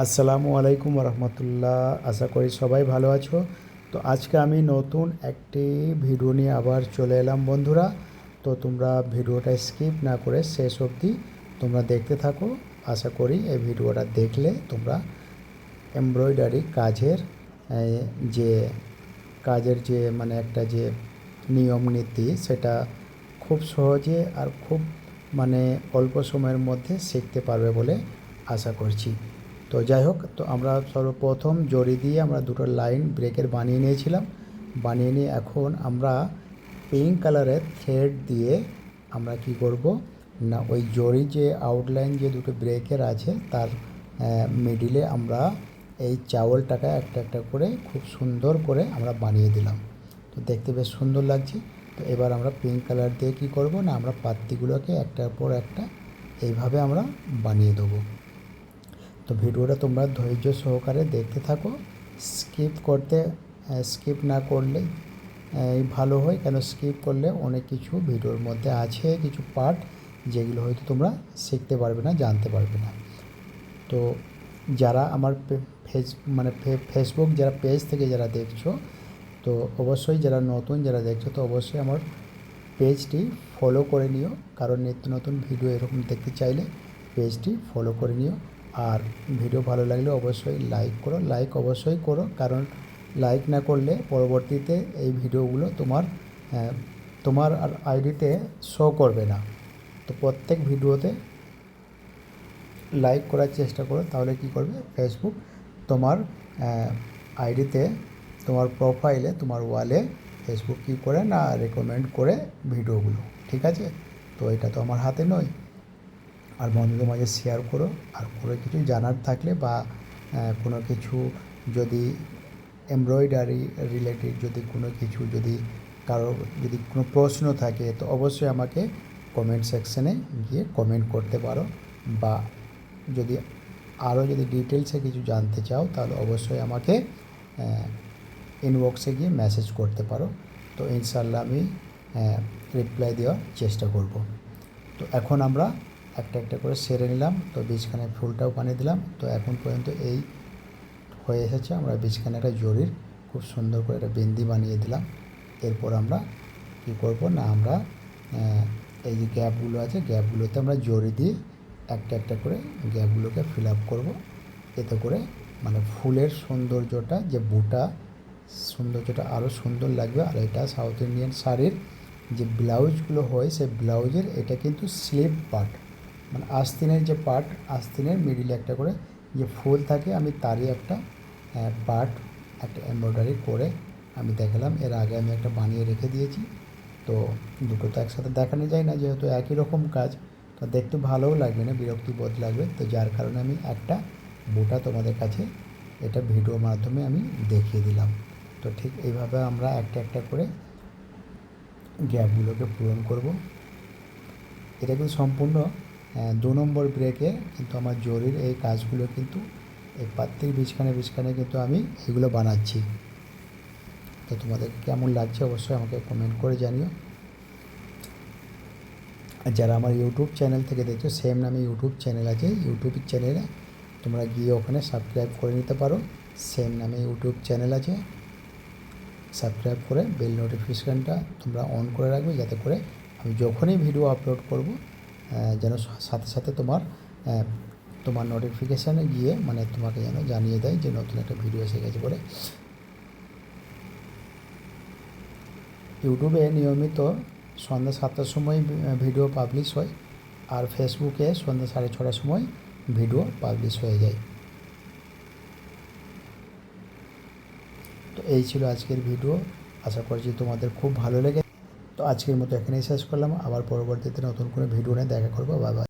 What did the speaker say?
আসসালামু আলাইকুম রহমতুল্লাহ। আশা করি সবাই ভালো আছো। তো আজকে আমি নতুন একটি ভিডিও নিয়ে আবার চলে এলাম বন্ধুরা। তো তোমরা ভিডিওটা স্কিপ না করে শেষ অবধি তোমরা দেখতে থাকো। আশা করি এই ভিডিওটা দেখলে তোমরা এমব্রয়ডারি যে কাজের যে মানে একটা যে নিয়ম নীতি সেটা খুব সহজে আর খুব মানে অল্প সময়ের মধ্যে শিখতে পারবে বলে আশা করছি। তো যাই হোক, তো আমরা সর্বপ্রথম জড়ি দিয়ে আমরা দুটো লাইন ব্রেকের বানিয়ে নিয়েছিলাম। বানিয়ে নিয়ে এখন আমরা পিঙ্ক কালারের থ্রেড দিয়ে আমরা কি করব না, ওই জড়ি যে আউটলাইন যে দুটো ব্রেকের আছে তার মিডিলে আমরা এই চাওলটাকে একটা একটা করে খুব সুন্দর করে আমরা বানিয়ে দিলাম। তো দেখতে বেশ সুন্দর লাগছে। তো এবার আমরা পিঙ্ক কালার দিয়ে কী করব না, আমরা পাত্তিগুলোকে একটার পর একটা এইভাবে আমরা বানিয়ে দেবো। তো ভিডিওটা তোমরা ধৈর্য সহকারে দেখতে থাকো। স্কিপ না করলে ভালো হয়, কেন স্কিপ করলে অনেক কিছু ভিডিওর মধ্যে আছে কিছু পার্ট যেগুলো হয়তো তোমরা শিখতে পারবে না, জানতে পারবে না। তো যারা আমার ফেসবুক যারা পেজ থেকে যারা দেখছো, তো অবশ্যই যারা নতুন যারা দেখছো তো অবশ্যই আমার পেজটি ফলো করে নিও, কারণ নিত্য নতুন ভিডিও এরকম দেখতে চাইলে পেজটি ফলো করে নিও। আর ভিডিও ভালো লাগলে অবশ্যই লাইক অবশ্যই করো, কারণ লাইক না করলে পরবর্তীতে এই ভিডিওগুলো তোমার আর আইডিতে শো করবে না। তো প্রত্যেক ভিডিওতে লাইক করার চেষ্টা করো, তাহলে কি করবে ফেসবুক তোমার আইডিতে, তোমার প্রোফাইলে, তোমার ওয়ালে ফেসবুক কী করে না রেকমেন্ড করে ভিডিওগুলো। ঠিক আছে? তো এটা তো আমার হাতে নয়। আর বন্ধুদের মাঝে শেয়ার করো। আর কোনো কিছু জানার থাকলে বা কোনো কিছু যদি এমব্রয়ডারি রিলেটেড যদি কোনো কিছু কারো যদি কোনো প্রশ্ন থাকে তো অবশ্যই আমাকে কমেন্ট সেকশানে গিয়ে কমেন্ট করতে পারো, বা যদি ডিটেলসে কিছু জানতে চাও তাহলে অবশ্যই আমাকে ইনবক্সে গিয়ে মেসেজ করতে পারো। তো ইনশাল্লাহ আমি রিপ্লাই দেওয়ার চেষ্টা করব। তো এখন আমরা একটা একটা করে সেরে নিলাম। তো বীজখানে ফুলটাও বানিয়ে দিলাম। তো এখন পর্যন্ত এই হয়ে এসেছে। আমরা বীজখানে একটা জরির খুব সুন্দর করে একটা বিন্দি বানিয়ে দিলাম। এরপর আমরা কী করব না, আমরা এই যে গ্যাপগুলো আছে গ্যাপগুলোতে আমরা জরি দিয়ে একটা একটা করে গ্যাপগুলোকে ফিল আপ করবো। এতে করে মানে ফুলের সৌন্দর্যটা যে বুটা সৌন্দর্যটা আরও সুন্দর লাগবে। আর এটা সাউথ ইন্ডিয়ান শাড়ির যে ব্লাউজগুলো হয় সেই ব্লাউজের এটা কিন্তু স্লিভ পার্ট, মানে আস্তিনের যে পার্ট, আস্তিনের মিডিলে একটা করে যে ফুল থাকে, আমি তারই একটা পার্ট একটা এমব্রয়ডারি করে আমি দেখালাম। এর আগে আমি একটা বানিয়ে রেখে দিয়েছি। তো দুটো তো একসাথে দেখানো যায় না, যেহেতু একই রকম কাজ, তো দেখতে ভালোও লাগবে না, বিরক্তিবোধ লাগবে। তো যার কারণে আমি একটা বুটা তোমাদের কাছে এটা ভিডিওর মাধ্যমে আমি দেখিয়ে দিলাম। তো ঠিক এইভাবে আমরা একটা একটা করে গ্যাপগুলোকে পূরণ করব। এটা কিন্তু সম্পূর্ণ 2 নম্বর ব্রেকে কিন্তু আমার জরির এই কাজগুলো কিন্তু এই পাত্তির বীজখানে কিন্তু আমি এগুলো বানাচ্ছি। তো তোমাদের কেমন লাগছে অবশ্যই আমাকে কমেন্ট করে জানিও। আর যারা আমার ইউটিউব চ্যানেল থেকে দেখছো, সেম নামে ইউটিউব চ্যানেল আছে, ইউটিউব চ্যানেলে তোমরা গিয়ে ওখানে সাবস্ক্রাইব করে নিতে পারো। সেম নামে ইউটিউব চ্যানেল আছে, সাবস্ক্রাইব করে বেল নোটিফিকেশানটা তোমরা অন করে রাখবে, যাতে করে আমি যখনই ভিডিও আপলোড করব যেন সাথে সাথে তোমার নোটিফিকেশানে গিয়ে মানে তোমাকে যেন জানিয়ে দেয় যে নতুন একটা ভিডিও এসে গেছে বলে। ইউটিউবে নিয়মিত সন্ধ্যা 7টার সময় ভিডিও পাবলিশ হয়, আর ফেসবুকে সন্ধ্যা 6:30টার সময় ভিডিও পাবলিশ হয়ে যায়। তো এই ছিল আজকের ভিডিও। আশা করছি তোমাদের খুব ভালো লেগে। তো আজকের মতো এখানেই শেষ করলাম। আবার পরবর্তীতে নতুন কোনো ভিডিও নিয়ে দেখা করবো। Bye bye.